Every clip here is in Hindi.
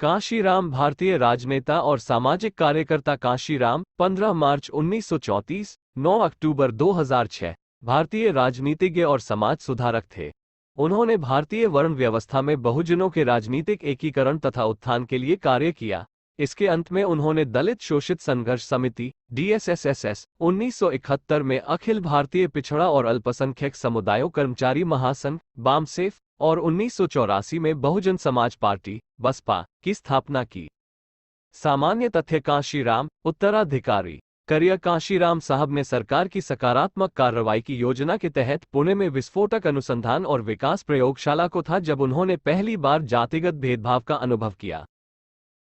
कांशीराम भारतीय राजनेता और सामाजिक कार्यकर्ता कांशीराम 15 मार्च 1934, 9 अक्टूबर 2006 भारतीय राजनीतिज्ञ और समाज सुधारक थे। उन्होंने भारतीय वर्ण व्यवस्था में बहुजनों के राजनीतिक एकीकरण तथा उत्थान के लिए कार्य किया। इसके अंत में उन्होंने दलित शोषित संघर्ष समिति DSSSS 1971 में अखिल भारतीय पिछड़ा और अल्पसंख्यक समुदायों कर्मचारी महासंघ बामसेफ और 1984 में बहुजन समाज पार्टी बसपा की स्थापना की। सामान्य तथ्य कांशीराम उत्तराधिकारी करियर कांशीराम साहब ने सरकार की सकारात्मक कार्रवाई की योजना के तहत पुणे में विस्फोटक अनुसंधान और विकास प्रयोगशाला को था जब उन्होंने पहली बार जातिगत भेदभाव का अनुभव किया।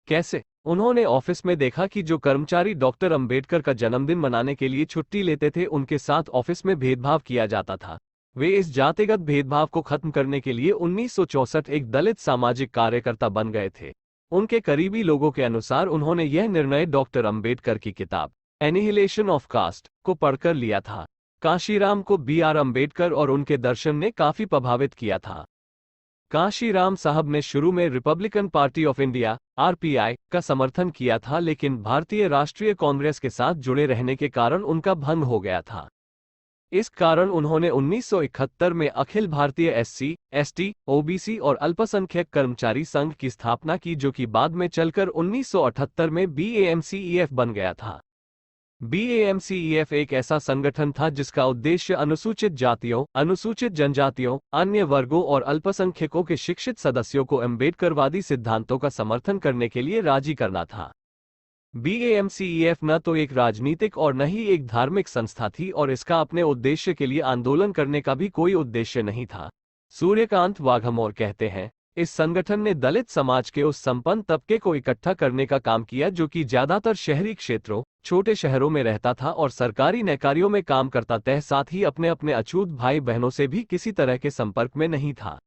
कैसे? उन्होंने ऑफिस में देखा कि जो कर्मचारी डॉक्टर अंबेडकर का जन्मदिन मनाने के लिए छुट्टी लेते थे उनके साथ ऑफिस में भेदभाव किया जाता था। वे इस जातिगत भेदभाव को खत्म करने के लिए 1964 एक दलित सामाजिक कार्यकर्ता बन गए थे। उनके करीबी लोगों के अनुसार उन्होंने यह निर्णय डॉक्टर अंबेडकर की किताब एनिहिलेशन ऑफ कास्ट को पढ़कर लिया था। कांशीराम को BR अंबेडकर और उनके दर्शन ने काफी प्रभावित किया था। कांशीराम साहब ने शुरू में Republican party of India RPI का समर्थन किया था, लेकिन भारतीय राष्ट्रीय कांग्रेस के साथ जुड़े रहने के कारण उनका भंग हो गया था। इस कारण उन्होंने 1971 में Akhil Bharatiya SC, ST, OBC और अल्पसंख्यक कर्मचारी संघ की स्थापना की, जो कि बाद में चलकर 1978 में BAMCEF बन गया था। BAMCEF एक ऐसा संगठन था जिसका उद्देश्य अनुसूचित जातियों, अनुसूचित जनजातियों, अन्य वर्गों और अल्पसंख्यकों के शिक्षित सदस्यों को अम्बेडकरवादी सिद्धांतों का समर्थन करने के लिए राजी करना था। BAMCEF न तो एक राजनीतिक और न ही एक धार्मिक संस्था थी और इसका अपने उद्देश्य के लिए आंदोलन करने का भी कोई उद्देश्य नहीं था। सूर्यकांत वाघमोर कहते हैं, इस संगठन ने दलित समाज के उस संपन्न तबके को इकट्ठा करने का काम किया जो कि ज्यादातर शहरी क्षेत्रों, छोटे शहरों में रहता था और सरकारी नौकरियों में काम करता था, साथ ही अपने अपने अछूत भाई बहनों से भी किसी तरह के संपर्क में नहीं था।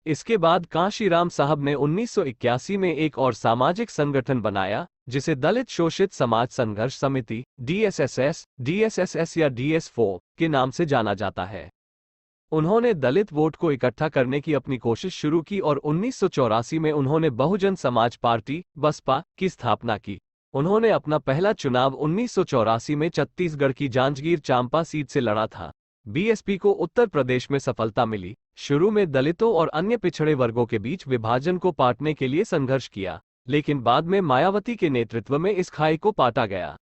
इसके बाद कांशीराम साहब ने 1981 में एक और सामाजिक संगठन बनाया जिसे दलित शोषित समाज संघर्ष समिति DSSS या DS4 के नाम से जाना जाता है। उन्होंने दलित वोट को इकट्ठा करने की अपनी कोशिश शुरू की और 1984 में उन्होंने बहुजन समाज पार्टी बसपा की स्थापना की। उन्होंने अपना पहला चुनाव 1984 में छत्तीसगढ़ की जांजगीर चांपा सीट से लड़ा था। BSP को उत्तर प्रदेश में सफलता मिली। शुरू में दलितों और अन्य पिछड़े वर्गों के बीच विभाजन को पाटने के लिए संघर्ष किया, लेकिन बाद में मायावती के नेतृत्व में इस खाई को पाटा गया।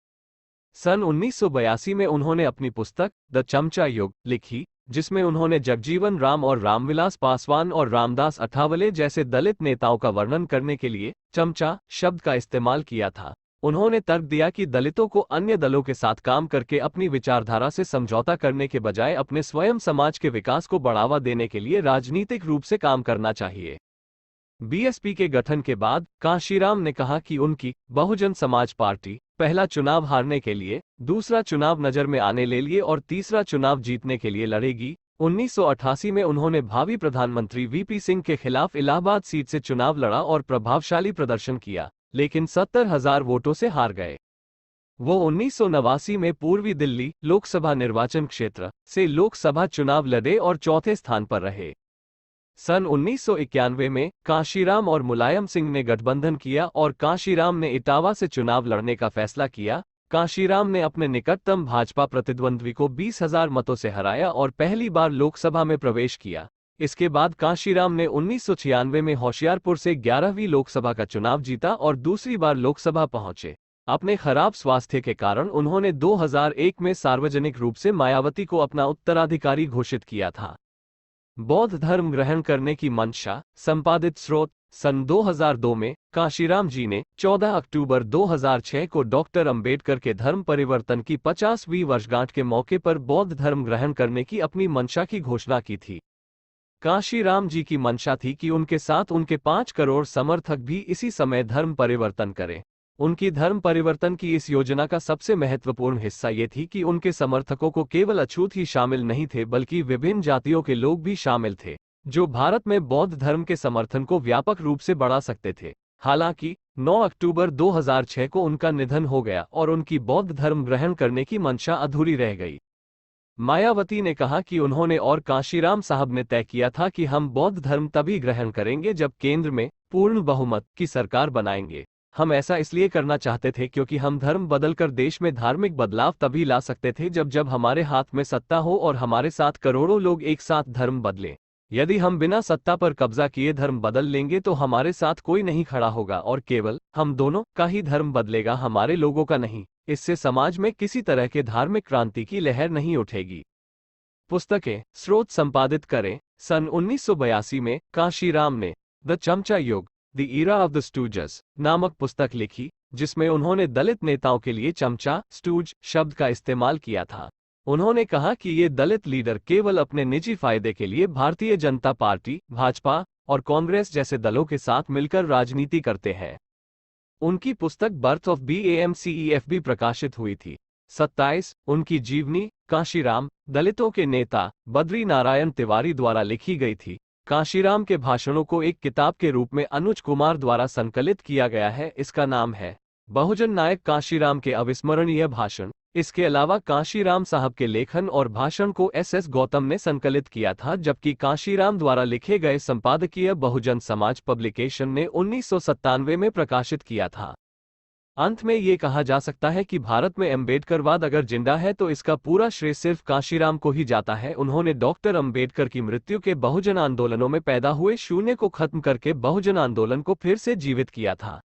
सन 1982 में उन्होंने अपनी पुस्तक द चमचा युग लिखी, जिसमें उन्होंने जगजीवन राम और रामविलास पासवान और रामदास अठावले जैसे दलित नेताओं का वर्णन करने के लिए चमचा शब्द का इस्तेमाल किया था। उन्होंने तर्क दिया कि दलितों को अन्य दलों के साथ काम करके अपनी विचारधारा से समझौता करने के बजाय अपने स्वयं समाज के विकास को बढ़ावा देने के लिए राजनीतिक रूप से काम करना चाहिए। BSP के गठन के बाद कांशीराम ने कहा कि उनकी बहुजन समाज पार्टी पहला चुनाव हारने के लिए, दूसरा चुनाव नजर में आने ले लिए और तीसरा चुनाव जीतने के लिए लड़ेगी। 1988 में उन्होंने भावी प्रधानमंत्री VP सिंह के खिलाफ इलाहाबाद सीट से चुनाव लड़ा और प्रभावशाली प्रदर्शन किया, लेकिन 70,000 वोटों से हार गए। वो 1989 में पूर्वी दिल्ली लोकसभा निर्वाचन क्षेत्र से लोकसभा चुनाव लड़े और चौथे स्थान पर रहे। सन 1991 में कांशीराम और मुलायम सिंह ने गठबंधन किया और कांशीराम ने इटावा से चुनाव लड़ने का फैसला किया। कांशीराम ने अपने निकटतम भाजपा प्रतिद्वंद्वी को 20,000 मतों से हराया और पहली बार लोकसभा में प्रवेश किया। इसके बाद कांशीराम ने 1996 में होशियारपुर से 11वीं लोकसभा का चुनाव जीता और दूसरी बार लोकसभा पहुंचे। अपने खराब स्वास्थ्य के कारण उन्होंने 2001 में सार्वजनिक रूप से मायावती को अपना उत्तराधिकारी घोषित किया था। बौद्ध धर्म ग्रहण करने की मंशा संपादित स्रोत सन 2002 में कांशीराम जी ने 14 अक्टूबर 2006 को डॉक्टर अंबेडकर के धर्म परिवर्तन की 50वीं वर्षगांठ के मौके पर बौद्ध धर्म ग्रहण करने की अपनी मंशा की घोषणा की थी। कांशीराम जी की मंशा थी कि उनके साथ उनके 5 करोड़ समर्थक भी इसी समय धर्म परिवर्तन करें। उनकी धर्म परिवर्तन की इस योजना का सबसे महत्वपूर्ण हिस्सा ये थी कि उनके समर्थकों को केवल अछूत ही शामिल नहीं थे बल्कि विभिन्न जातियों के लोग भी शामिल थे, जो भारत में बौद्ध धर्म के समर्थन को व्यापक रूप से बढ़ा सकते थे। हालांकि 9 अक्टूबर 2006 को उनका निधन हो गया और उनकी बौद्ध धर्म ग्रहण करने की मंशा अधूरी रह गई। मायावती ने कहा कि उन्होंने और कांशीराम साहब ने तय किया था कि हम बौद्ध धर्म तभी ग्रहण करेंगे जब केंद्र में पूर्ण बहुमत की सरकार बनाएंगे। हम ऐसा इसलिए करना चाहते थे क्योंकि हम धर्म बदलकर देश में धार्मिक बदलाव तभी ला सकते थे जब जब हमारे हाथ में सत्ता हो और हमारे साथ करोड़ों लोग एक साथ धर्म बदलें। यदि हम बिना सत्ता पर कब्जा किए धर्म बदल लेंगे तो हमारे साथ कोई नहीं खड़ा होगा और केवल हम दोनों का ही धर्म बदलेगा, हमारे लोगों का नहीं। इससे समाज में किसी तरह के धार्मिक क्रांति की लहर नहीं उठेगी। पुस्तकें स्रोत संपादित करें। सन 1982 में कांशीराम ने द चमचा युग द ईरा ऑफ द स्टूजस नामक पुस्तक लिखी, जिसमें उन्होंने दलित नेताओं के लिए चमचा स्टूज शब्द का इस्तेमाल किया था। उन्होंने कहा कि ये दलित लीडर केवल अपने निजी फायदे के लिए भारतीय जनता पार्टी, भाजपा और कांग्रेस जैसे दलों के साथ मिलकर राजनीति करते हैं। उनकी पुस्तक बर्थ ऑफ BAMCEF भी प्रकाशित हुई थी। 27 उनकी जीवनी कांशीराम दलितों के नेता बद्री नारायण तिवारी द्वारा लिखी गई थी। कांशीराम के भाषणों को एक किताब के रूप में अनुज कुमार द्वारा संकलित किया गया है। इसका नाम है बहुजन नायक कांशीराम के अविस्मरणीय भाषण। इसके अलावा कांशीराम साहब के लेखन और भाषण को SS गौतम ने संकलित किया था, जबकि कांशीराम द्वारा लिखे गए संपादकीय बहुजन समाज पब्लिकेशन ने 1997 में प्रकाशित किया था। अंत में ये कहा जा सकता है कि भारत में अम्बेडकरवाद अगर जिंदा है तो इसका पूरा श्रेय सिर्फ कांशीराम को ही जाता है। उन्होंने डॉक्टर अम्बेडकर की मृत्यु के बहुजन आंदोलनों में पैदा हुए शून्य को खत्म करके बहुजन आंदोलन को फिर से जीवित किया था।